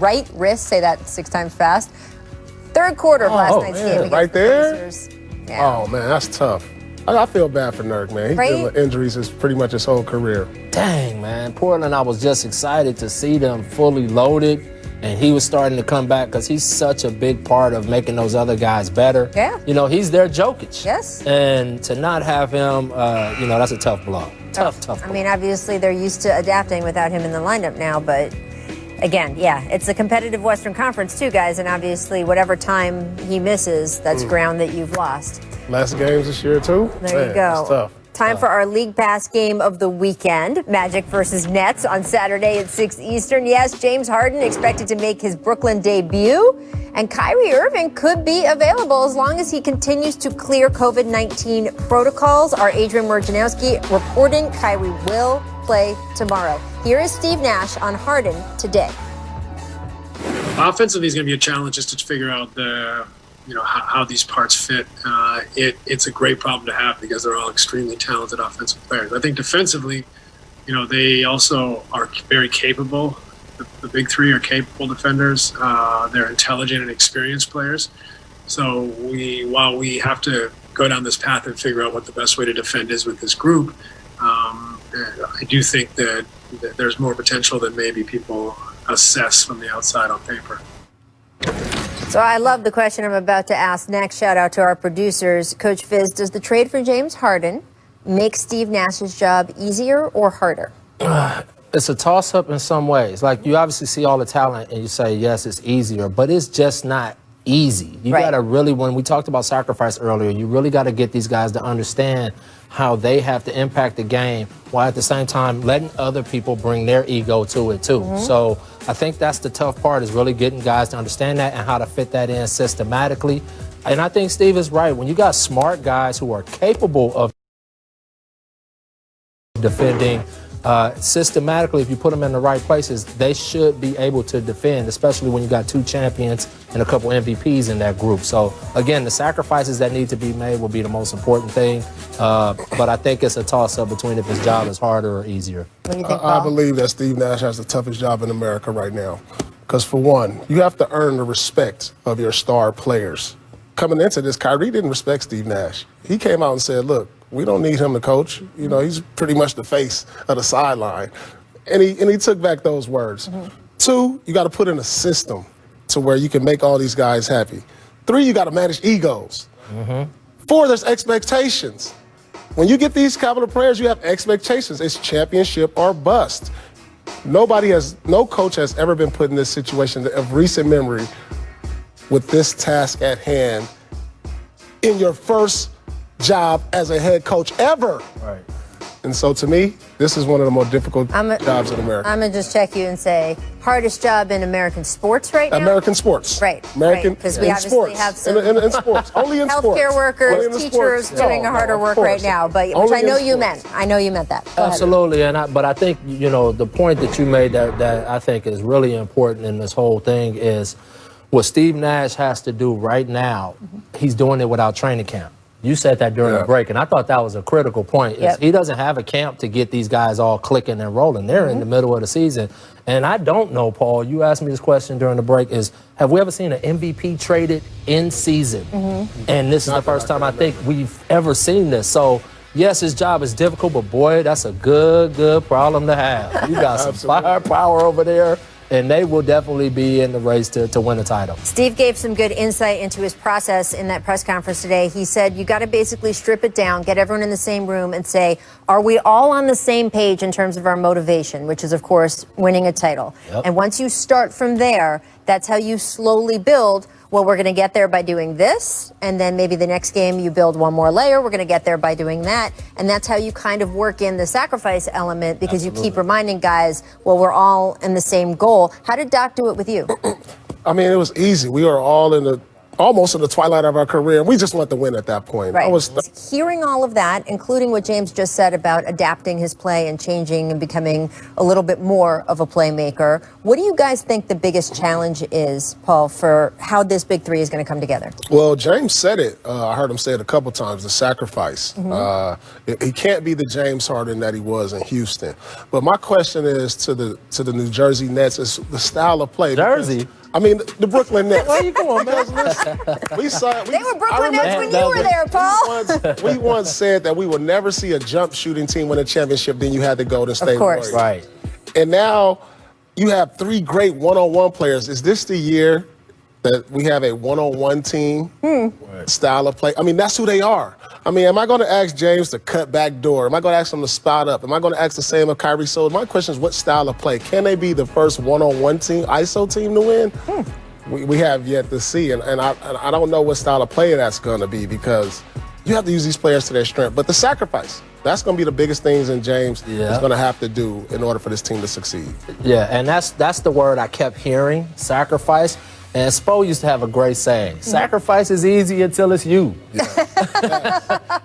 right wrist. Say that 6 times fast. Third quarter of last night's game against right there? Yeah. Oh, man, that's tough. I feel bad for Nurk, man. He's dealing with injuries pretty much his whole career. Dang, man. Portland, I was just excited to see them fully loaded, and he was starting to come back because he's such a big part of making those other guys better. Yeah. You know, he's their Jokic. Yes. And to not have him, you know, that's a tough blow. Tough blow. I mean, obviously they're used to adapting without him in the lineup now, but again, yeah, it's a competitive Western Conference too, guys, and obviously whatever time he misses, that's ground that you've lost. Last games this year, too? There Man, you go. that's tough. Time for our League Pass game of the weekend. Magic versus Nets on Saturday at 6 Eastern. Yes, James Harden expected to make his Brooklyn debut. And Kyrie Irving could be available as long as he continues to clear COVID-19 protocols. Our Adrian Wojnarowski reporting Kyrie will play tomorrow. Here is Steve Nash on Harden today. Offensively is going to be a challenge just to figure out how these parts fit. It's a great problem to have because they're all extremely talented offensive players. I think defensively, they also are very capable. The big three are capable defenders. They're intelligent and experienced players. So while we have to go down this path and figure out what the best way to defend is with this group, I do think that there's more potential than maybe people assess from the outside on paper. So I love the question I'm about to ask next. Shout out to our producers. Coach Fizz, does the trade for James Harden make Steve Nash's job easier or harder? It's a toss-up in some ways. Like, you obviously see all the talent and you say, yes, it's easier, but it's just not easy. You got to really, when we talked about sacrifice earlier, you really got to get these guys to understand how they have to impact the game while at the same time letting other people bring their ego to it too. So I think that's the tough part, is really getting guys to understand that and how to fit that in systematically. And I think Steve is right. When you got smart guys who are capable of defending systematically, if you put them in the right places, they should be able to defend, especially when you got 2 champions and a couple MVPs in that group. So again, the sacrifices that need to be made will be the most important thing. But I think it's a toss-up between if his job is harder or easier. What do you think, I Paul? believe that Steve Nash has the toughest job in America right now. Because for one, you have to earn the respect of your star players. Coming into this, Kyrie didn't respect Steve Nash. He came out and said, look, we don't need him to coach. He's pretty much the face of the sideline. And he took back those words. 2, you got to put in a system to where you can make all these guys happy. 3, you got to manage egos. 4, there's expectations. When you get these capital players, you have expectations. It's championship or bust. No coach has ever been put in this situation of recent memory with this task at hand in your first job as a head coach ever. Right. And so to me, this is one of the more difficult jobs in America. I'm going to just check you and say, hardest job in American sports right now? American sports. Right. American Because we obviously sports. have some in sports. Only in sports. healthcare workers, Only in the teachers sports. doing a harder work right now, but which Only I know in you sports. meant. I know you meant that. Go ahead. Absolutely, but I think, the point that you made that I think is really important in this whole thing is what Steve Nash has to do right now. He's doing it without training camp. You said that during the break, and I thought that was a critical point. He doesn't have a camp to get these guys all clicking and rolling. They're in the middle of the season. And I don't know, Paul, you asked me this question during the break, have we ever seen an MVP traded in season? And this is the first time I think we've ever seen this. So, yes, his job is difficult, but boy, that's a good problem to have. You got some firepower over there, and they will definitely be in the race to win the title. Steve gave some good insight into his process in that press conference today. He said you got to basically strip it down, get everyone in the same room and say, are we all on the same page in terms of our motivation, which is, of course, winning a title. And once you start from there, that's how you slowly build. Well, we're going to get there by doing this, and then maybe the next game you build one more layer. We're going to get there by doing that, and that's how you kind of work in the sacrifice element because you keep reminding guys, well, we're all in the same goal. How did Doc do it with you? I mean, it was easy. We were all in almost in the twilight of our career. We just want to win at that point. Right. Hearing all of that, including what James just said about adapting his play and changing and becoming a little bit more of a playmaker, what do you guys think the biggest challenge is, Paul, for how this big three is going to come together? Well, James said it. I heard him say it a couple times, the sacrifice. He can't be the James Harden that he was in Houston. But my question is to the New Jersey Nets is the style of play. Jersey? I mean, the Brooklyn Nets. Where you going, man? They were Brooklyn Nets when you were there, Paul. We once said that we would never see a jump shooting team win a championship, then you had the Golden State Warriors. Right. And now you have three great one-on-one players. Is this the year that we have a one-on-one team style of play? I mean, that's who they are. I mean, am I going to ask James to cut back door? Am I going to ask him to spot up? Am I going to ask the same of Kyrie? So my question is, what style of play? Can they be the first one-on-one team, ISO team to win? We have yet to see. And I don't know what style of play that's going to be because you have to use these players to their strength. But the sacrifice, that's going to be the biggest things in James is going to have to do in order for this team to succeed. Yeah, and that's the word I kept hearing, sacrifice. And Spo used to have a great saying, sacrifice is easy until it's you.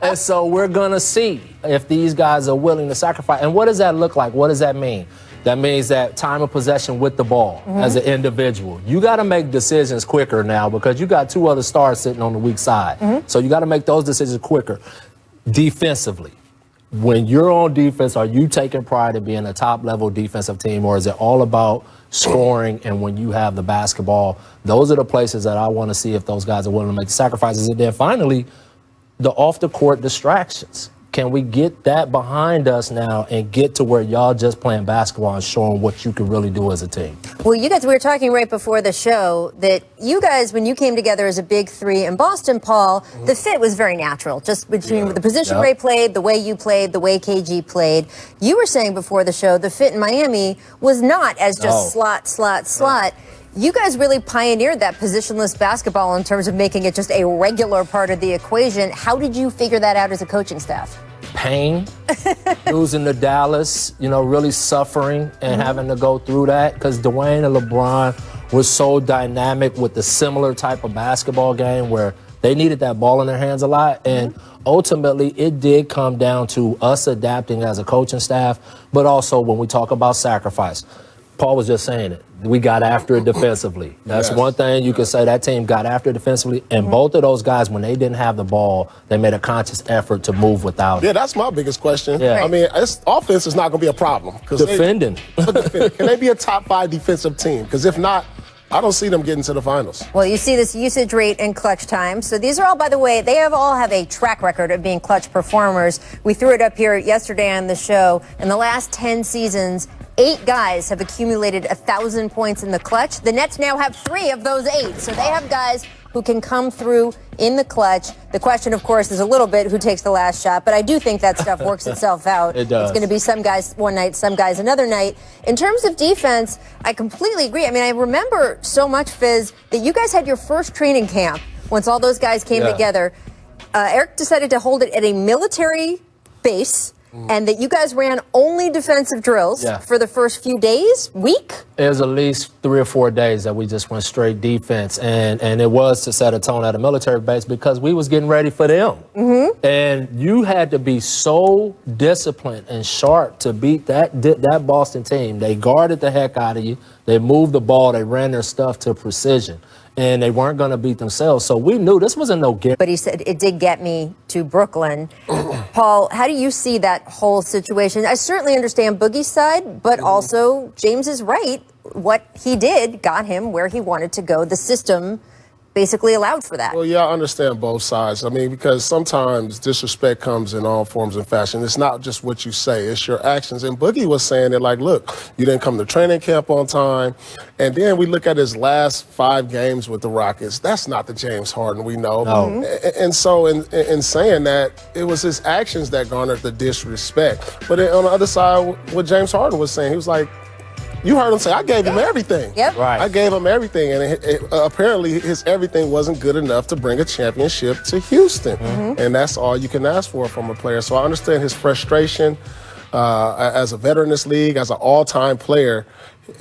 And so we're going to see if these guys are willing to sacrifice. And what does that look like? What does that mean? That means that time of possession with the ball as an individual. You got to make decisions quicker now because you got two other stars sitting on the weak side. So you got to make those decisions quicker. Defensively, when you're on defense, are you taking pride in being a top-level defensive team, or is it all about scoring and when you have the basketball? Those are the places that I want to see if those guys are willing to make the sacrifices. And then finally, the off-the-court distractions. Can we get that behind us now and get to where y'all just playing basketball and showing what you can really do as a team? Well, you guys, we were talking right before the show that you guys, when you came together as a big three in Boston, Paul, the fit was very natural, just between the position Ray played, the way you played, the way KG played. You were saying before the show the fit in Miami was not as just slot. You guys really pioneered that positionless basketball in terms of making it just a regular part of the equation. How did you figure that out as a coaching staff? Pain, losing to Dallas, really suffering and having to go through that because Dwayne and LeBron were so dynamic with the similar type of basketball game where they needed that ball in their hands a lot. And ultimately, it did come down to us adapting as a coaching staff, but also when we talk about sacrifice. Paul was just saying it. We got after it defensively. That's one thing you can say. That team got after it defensively. And both of those guys, when they didn't have the ball, they made a conscious effort to move without it. Yeah, that's my biggest question. Yeah. I mean, offense is not going to be a problem. Defending. Can they be a top 5 defensive team? Because if not, I don't see them getting to the finals. Well, you see this usage rate and clutch time. So these are all, by the way, they all have a track record of being clutch performers. We threw it up here yesterday on the show. In the last 10 seasons, 8 guys have accumulated 1,000 points in the clutch. The Nets now have 3 of those 8. So they have guys who can come through in the clutch. The question, of course, is a little bit who takes the last shot, but I do think that stuff works itself out. It does. It's going to be some guys one night, some guys another night. In terms of defense, I completely agree. I mean, I remember so much, Fizz, that you guys had your first training camp once all those guys came together. Eric decided to hold it at a military base. And that you guys ran only defensive drills for the first few days, week? It was at least 3 or 4 days that we just went straight defense. And it was to set a tone at a military base because we was getting ready for them. And you had to be so disciplined and sharp to beat that Boston team. They guarded the heck out of you. They moved the ball. They ran their stuff to precision. And they weren't going to beat themselves. So we knew this wasn't no guarantee. But he said it did get me to Brooklyn. Paul, how do you see that whole situation? I certainly understand Boogie's side, but also James is right. What he did got him where he wanted to go. The system basically allowed for that. Well, yeah, I understand both sides. I mean, because sometimes disrespect comes in all forms and fashion. It's not just what you say, it's your actions. And Boogie was saying it like, look, you didn't come to training camp on time. And then we look at his last 5 games with the Rockets. That's not the James Harden we know. No. And so in saying that, it was his actions that garnered the disrespect. But on the other side, what James Harden was saying, he was like, you heard him say, I gave him everything. Yep. Right. I gave him everything. And apparently his everything wasn't good enough to bring a championship to Houston. And that's all you can ask for from a player. So I understand his frustration as a veteran in this league, as an all-time player.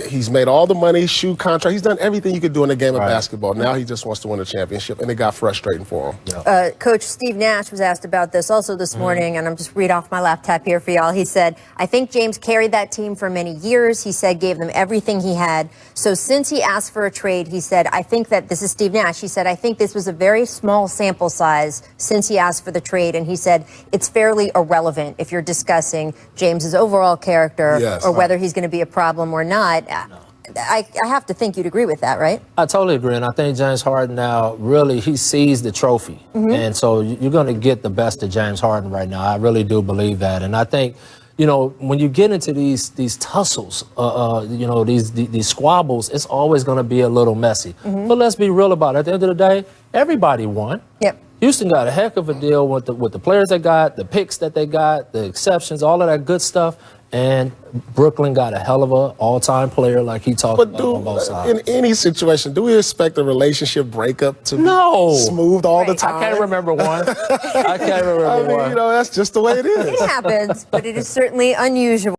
He's made all the money, shoe contract. He's done everything you could do in the game of basketball. Now he just wants to win a championship, and it got frustrating for him. Coach Steve Nash was asked about this also this morning, and I'm just read off my laptop here for y'all. He said, I think James carried that team for many years. He said, gave them everything he had. So since he asked for a trade, he said, I think that this is Steve Nash. He said, I think this was a very small sample size since he asked for the trade. And he said, it's fairly irrelevant if you're discussing James's overall character or whether he's going to be a problem or not. I have to think you'd agree with that, right? I totally agree, and I think James Harden now really he sees the trophy, and so you're going to get the best of James Harden right now. I really do believe that, and I think, you know, when you get into these tussles, you know, these squabbles, it's always going to be a little messy. But let's be real about it. At the end of the day, everybody won. Yep. Houston got a heck of a deal with the players they got, the picks that they got, the exceptions, all of that good stuff. And Brooklyn got a hell of a all-time player, like he talked about on both sides. In any situation, do we expect a relationship breakup to be smooth all the time? I can't remember one. I can't remember one. You know, that's just the way it is. It happens, but it is certainly unusual.